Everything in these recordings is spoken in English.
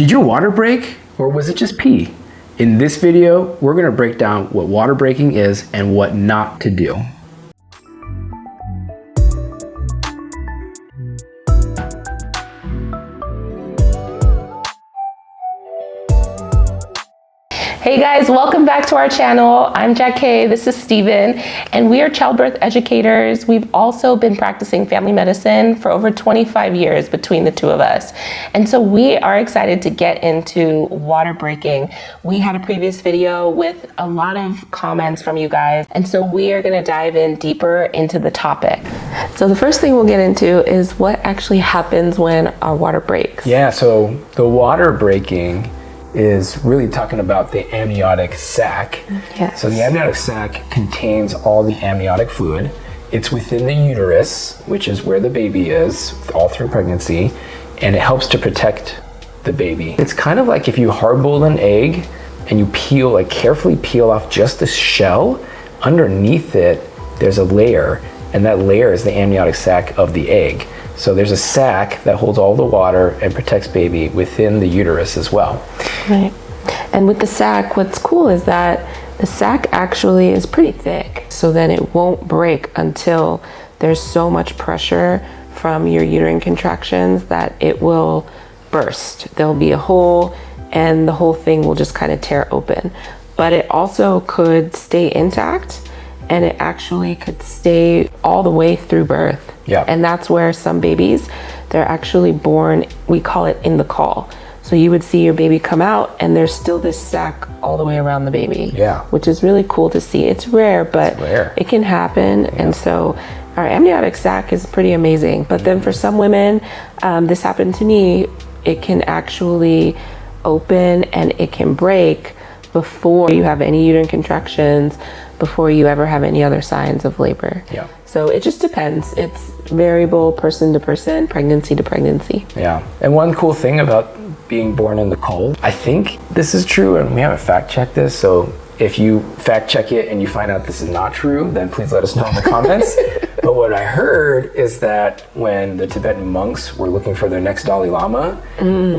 Did your water break or was it just pee? In this video, we're gonna break down what water breaking is and what not to do. Hey guys, welcome back to our channel. I'm Jack Kay, this is Steven, and we are childbirth educators. We've also been practicing family medicine for over 25 years between the two of us. And so we are excited to get into water breaking. We had a previous video with a lot of comments from you guys, and so we are gonna dive in deeper into the topic. So the first thing we'll get into is what actually happens when our water breaks. Yeah, so the water breaking is really talking about the amniotic sac. Yes. So the amniotic sac contains all the amniotic fluid. It's within the uterus, which is where the baby is all through pregnancy, and it helps to protect the baby. It's kind of like if you hard-boiled an egg and you carefully peel off just the shell, underneath it, there's a layer, and that layer is the amniotic sac of the egg. So there's a sac that holds all the water and protects baby within the uterus as well. Right. And with the sac, what's cool is that the sac actually is pretty thick, so then it won't break until there's so much pressure from your uterine contractions that it will burst. There'll be a hole and the whole thing will just kind of tear open. But it also could stay intact, and it actually could stay all the way through birth. Yeah. And that's where some babies, they're actually born, we call it in the caul. So you would see your baby come out and there's still this sac all the way around the baby. Yeah. Which is really cool to see. It's rare, but it can happen. Yeah. And so our amniotic sac is pretty amazing. But then for some women, this happened to me, it can actually open and it can break before you have any uterine contractions, before you ever have any other signs of labor. Yeah. So it just depends. It's variable person to person, pregnancy to pregnancy. Yeah. And one cool thing about being born in the caul, I think this is true, and we haven't fact checked this, so if you fact check it and you find out this is not true, then please let us know in the comments. But what I heard is that when the Tibetan monks were looking for their next Dalai Lama,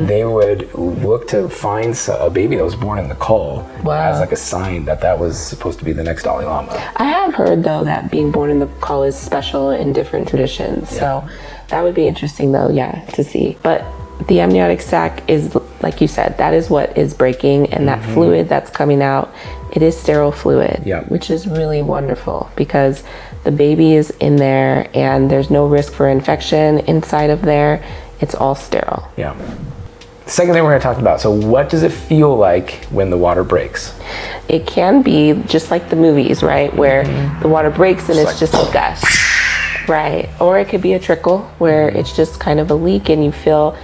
they would look to find a baby that was born in the caul as like a sign that that was supposed to be the next Dalai Lama. I have heard though that being born in the caul is special in different traditions. Yeah. So that would be interesting though, to see. But the amniotic sac is, like you said, that is what is breaking, and that fluid that's coming out, it is sterile fluid, which is really wonderful because the baby is in there and there's no risk for infection inside of there. It's all sterile. Yeah. The second thing we're going to talk about, so what does it feel like when the water breaks? It can be just like the movies, right? Where the water breaks and it's just a gush, right? Or it could be a trickle where it's just kind of a leak and you feel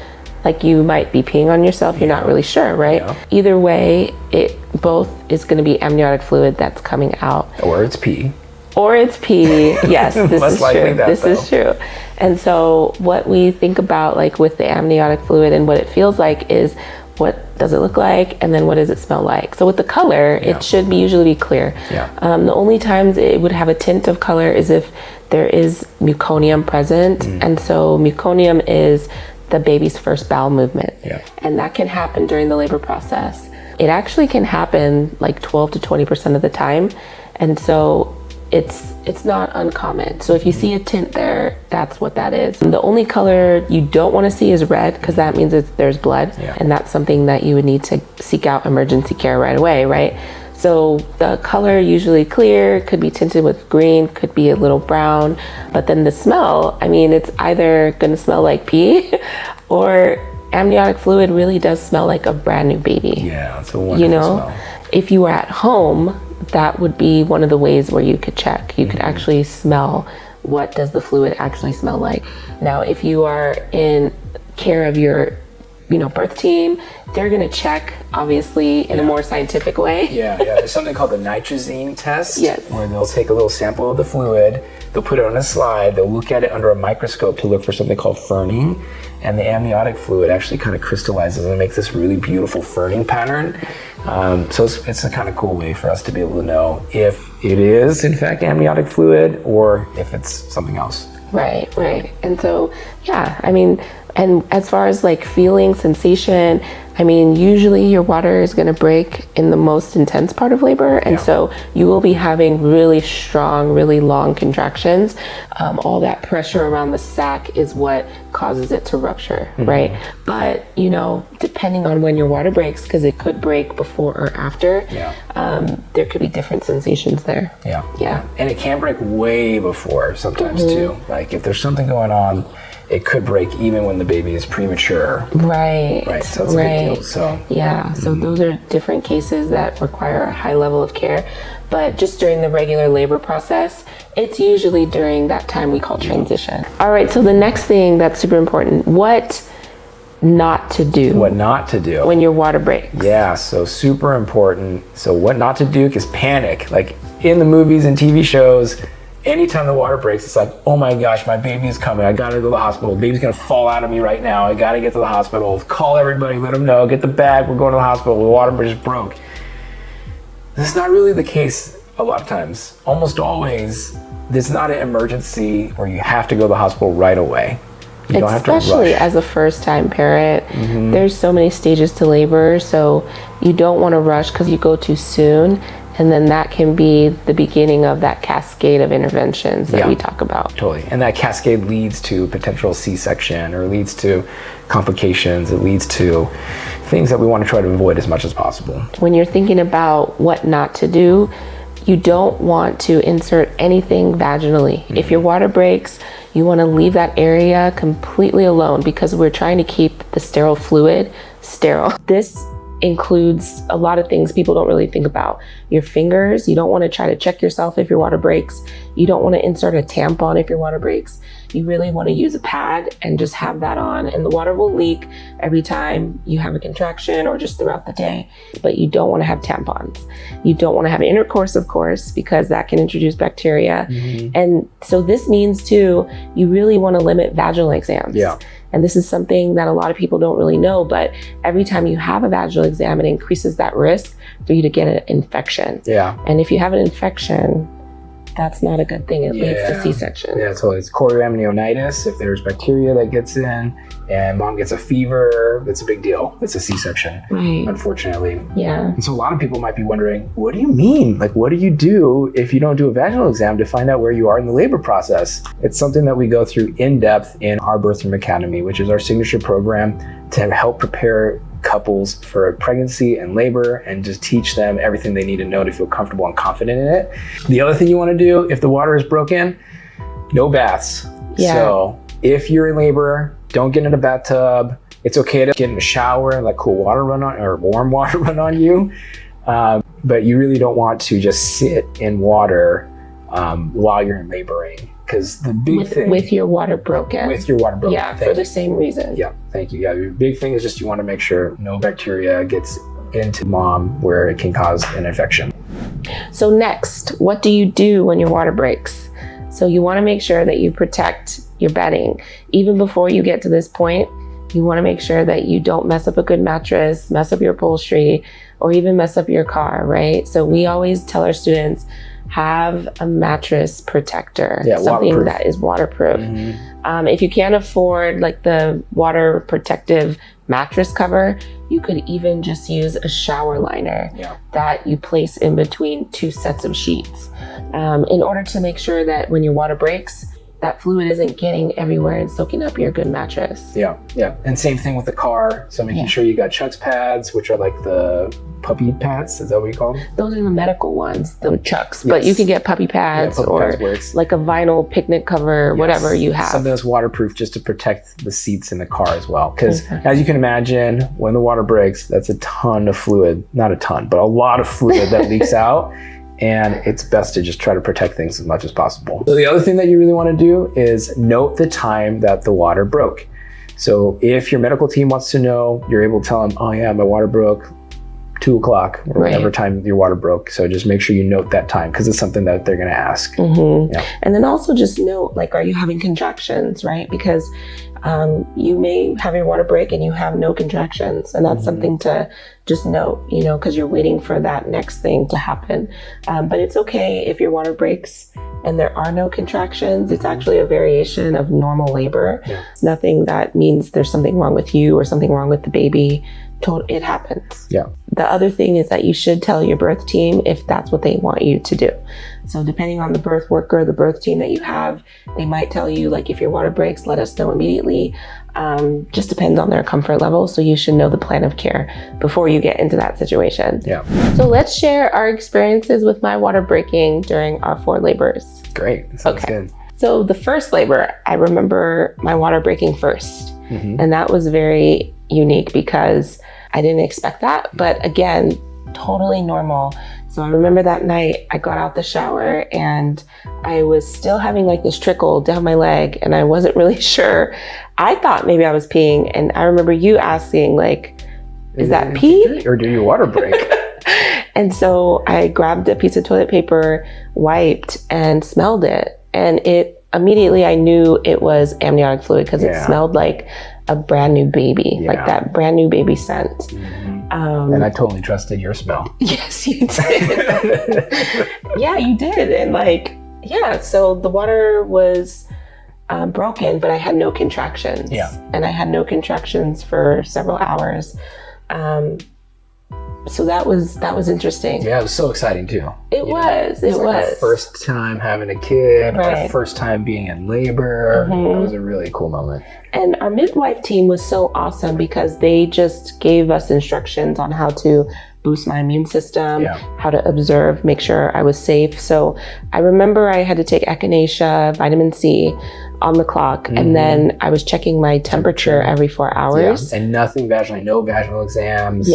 like you might be peeing on yourself. You're not really sure, right? Yeah. Either way, it both is going to be amniotic fluid that's coming out. Or it's pee. Or it's pee. Yes, this is true. This is true. And so what we think about like with the amniotic fluid and what it feels like is, what does it look like, and then what does it smell like? So with the color, it should usually be clear. Yeah. The only times it would have a tint of color is if there is meconium present. And so meconium is the baby's first bowel movement. Yeah. And that can happen during the labor process. It actually can happen like 12 to 20% of the time. And so it's not uncommon. So if you see a tint there, that's what that is. And the only color you don't want to see is red, because that means there's blood. Yeah. And that's something that you would need to seek out emergency care right away, right? So the color usually clear, could be tinted with green, could be a little brown, but then the smell, I mean, it's either gonna smell like pee or amniotic fluid really does smell like a brand new baby. Yeah, it's a wonderful smell. If you were at home, that would be one of the ways where you could check. You could actually smell, what does the fluid actually smell like? Now, if you are in care of your birth team, they're gonna check, obviously, in a more scientific way. There's something called the nitrazine test, where they'll take a little sample of the fluid, they'll put it on a slide, they'll look at it under a microscope to look for something called ferning, and the amniotic fluid actually kind of crystallizes and makes this really beautiful ferning pattern. So it's a kind of cool way for us to be able to know if it is, in fact, amniotic fluid or if it's something else. Right. And so, I mean, And as far as like feeling, sensation, I mean, usually your water is going to break in the most intense part of labor. And so you will be having really strong, really long contractions. All that pressure around the sac is what causes it to rupture, right? But, you know, depending on when your water breaks, because it could break before or after, there could be different sensations there. Yeah. And it can break way before sometimes too. Like if there's something going on, it could break even when the baby is premature. Right. So it's a big deal. So those are different cases that require a high level of care. But just during the regular labor process, it's usually during that time we call transition. All right, so the next thing that's super important, what not to do. What not to do. When your water breaks. Yeah, so super important. So what not to do is panic. Like in the movies and TV shows, anytime the water breaks, it's like, oh my gosh, my baby is coming. I gotta go to the hospital. The baby's gonna fall out of me right now. I gotta get to the hospital. Call everybody, let them know. Get the bag, we're going to the hospital. The water just broke. That's not really the case a lot of times. Almost always, this is not an emergency where you have to go to the hospital right away. You don't have to rush. Especially as a first-time parent, there's so many stages to labor, so you don't want to rush because you go too soon. And then that can be the beginning of that cascade of interventions that we talk about. Totally. And that cascade leads to potential C-section or leads to complications. It leads to things that we want to try to avoid as much as possible. When you're thinking about what not to do, you don't want to insert anything vaginally. If your water breaks, you want to leave that area completely alone because we're trying to keep the sterile fluid sterile. This includes a lot of things people don't really think about. Your fingers, you don't want to try to check yourself if your water breaks. You don't want to insert a tampon if your water breaks. You really want to use a pad and just have that on, and the water will leak every time you have a contraction or just throughout the day. But you don't want to have tampons. You don't want to have intercourse, of course, because that can introduce bacteria. And so this means too, you really want to limit vaginal exams. And this is something that a lot of people don't really know, but every time you have a vaginal exam, it increases that risk for you to get an infection. And if you have an infection, that's not a good thing. It leads to C-section. So it's chorioamnionitis. If there's bacteria that gets in and mom gets a fever, it's a big deal. It's a C-section, unfortunately. And so a lot of people might be wondering, what do you mean? Like, what do you do if you don't do a vaginal exam to find out where you are in the labor process? It's something that we go through in depth in our Birth Room Academy, which is our signature program to help prepare couples for pregnancy and labor and just teach them everything they need to know to feel comfortable and confident in it. The other thing you want to do if the water is broken, no baths. So if you're in labor, don't get in a bathtub. It's okay to get in a shower and let cool water run on or warm water run on you. But you really don't want to just sit in water while you're laboring. Because the big thing with your water broken. For the same reason. Thank you. Your big thing is just you want to make sure no bacteria gets into mom where it can cause an infection. So next, what do you do when your water breaks? So you want to make sure that you protect your bedding. Even before you get to this point, you want to make sure that you don't mess up a good mattress, mess up your upholstery, or even mess up your car, right? So we always tell our students, have a mattress protector, something waterproof. That is waterproof. If you can't afford like the water protective mattress cover, you could even just use a shower liner that you place in between two sets of sheets in order to make sure that when your water breaks, that fluid isn't getting everywhere and soaking up your good mattress. And same thing with the car. So making sure you got Chucks pads, which are like the puppy pads. Is that what you call them? Those are the medical ones, the Chucks. But you can get puppy pads or like a vinyl picnic cover, whatever you have. Something that's waterproof just to protect the seats in the car as well. Because as you can imagine, when the water breaks, that's a ton of fluid. Not a ton, but a lot of fluid that leaks out. And it's best to just try to protect things as much as possible. So the other thing that you really want to do is note the time that the water broke. So if your medical team wants to know, you're able to tell them, oh yeah, my water broke 2 o'clock or whatever time your water broke. So just make sure you note that time because it's something that they're going to ask. And then also just note, like, are you having contractions, right? Because you may have your water break and you have no contractions. And that's something to just note, because you're waiting for that next thing to happen. But it's okay if your water breaks and there are no contractions. It's actually a variation of normal labor. It's nothing that means there's something wrong with you or something wrong with the baby. It happens. The other thing is that you should tell your birth team if that's what they want you to do. So depending on the birth worker, the birth team that you have, they might tell you, like, if your water breaks, let us know immediately. Just depends on their comfort level. So you should know the plan of care before you get into that situation. So let's share our experiences with my water breaking during our 4 labors. Great. That sounds good. So the first labor, I remember my water breaking first. And that was very unique because I didn't expect that. But again, totally normal. So I remember that night I got out the shower and I was still having like this trickle down my leg and I wasn't really sure. I thought maybe I was peeing, and I remember you asking, like, is that pee? Or did your water break? And so I grabbed a piece of toilet paper, wiped, and smelled it. And immediately I knew it was amniotic fluid because it smelled like a brand new baby, like that brand new baby scent. And I totally trusted your smell. Yes, you did. Yeah, you did. And so the water was broken, but I had no contractions. And I had no contractions for several hours. So that was interesting. Yeah, it was so exciting too. It was. Our first time having a kid, our first time being in labor. It was a really cool moment. And our midwife team was so awesome because they just gave us instructions on how to boost my immune system, how to observe, make sure I was safe. So I remember I had to take echinacea, vitamin C on the clock, and then I was checking my temperature every 4 hours. And nothing vaginally, no vaginal exams,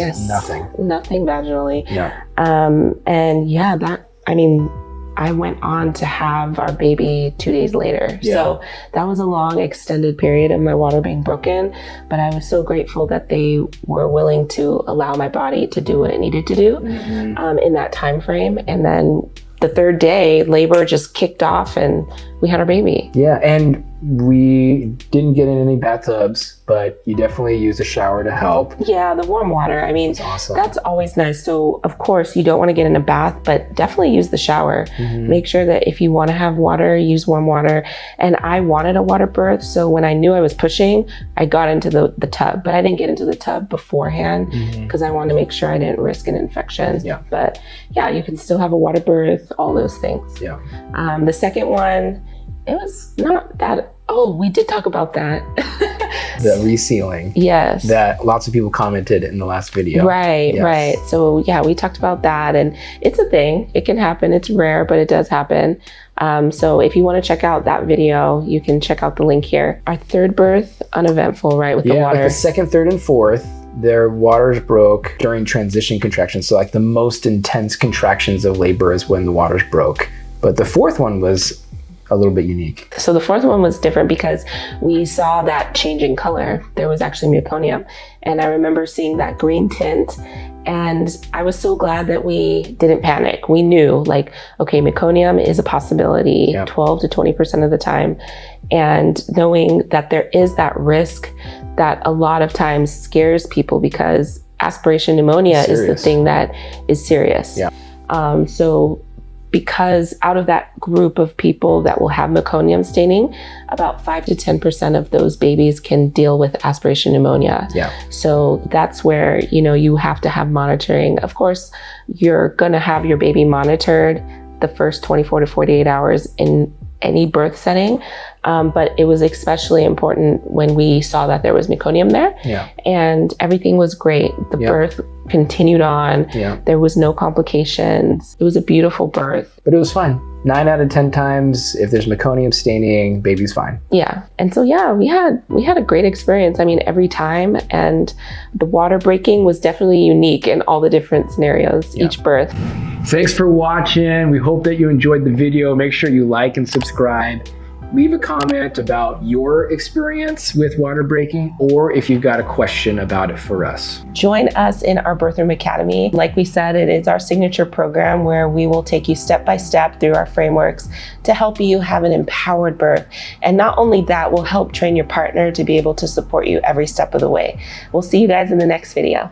nothing vaginally. I went on to have our baby 2 days later. So that was a long extended period of my water being broken, but I was so grateful that they were willing to allow my body to do what it needed to do in that time frame. And then the 3rd day, labor just kicked off and we had our baby. And we didn't get in any bathtubs, but you definitely used a shower to help. The warm water. I mean, awesome. That's always nice. So of course you don't want to get in a bath, but definitely use the shower. Make sure that if you want to have water, use warm water. And I wanted a water birth. So when I knew I was pushing, I got into the tub, but I didn't get into the tub beforehand because I wanted to make sure I didn't risk an infection. But you can still have a water birth, all those things. The second one, it was not that. Oh, we did talk about that. The resealing. Yes. That lots of people commented in the last video. Right. So we talked about that, and it's a thing. It can happen. It's rare, but it does happen. So if you want to check out that video, you can check out the link here. Our 3rd birth, uneventful, right? With the water. Like the 2nd, 3rd, and 4th, their waters broke during transition contractions. So like the most intense contractions of labor is when the waters broke. But the 4th one was a little bit unique. So the 4th one was different because we saw that change in color. There was actually meconium. And I remember seeing that green tint. And I was so glad that we didn't panic. We knew, like, okay, meconium is a possibility 12 to 20% of the time. And knowing that there is that risk that a lot of times scares people because aspiration pneumonia is the thing that is serious. So because out of that group of people that will have meconium staining, about 5 to 10% of those babies can deal with aspiration pneumonia. So that's where, you have to have monitoring. Of course, you're gonna have your baby monitored the first 24 to 48 hours in any birth setting. But it was especially important when we saw that there was meconium there. And everything was great. The birth continued on. There was no complications. It was a beautiful birth. But it was fine. 9 out of 10 times, if there's meconium staining, baby's fine. And so we had a great experience. I mean, every time. And the water breaking was definitely unique in all the different scenarios, each birth. Thanks for watching. We hope that you enjoyed the video. Make sure you like and subscribe. Leave a comment about your experience with water breaking, or if you've got a question about it for us. Join us in our Birth Room Academy. Like we said, it is our signature program where we will take you step by step through our frameworks to help you have an empowered birth. And not only that, we'll help train your partner to be able to support you every step of the way. We'll see you guys in the next video.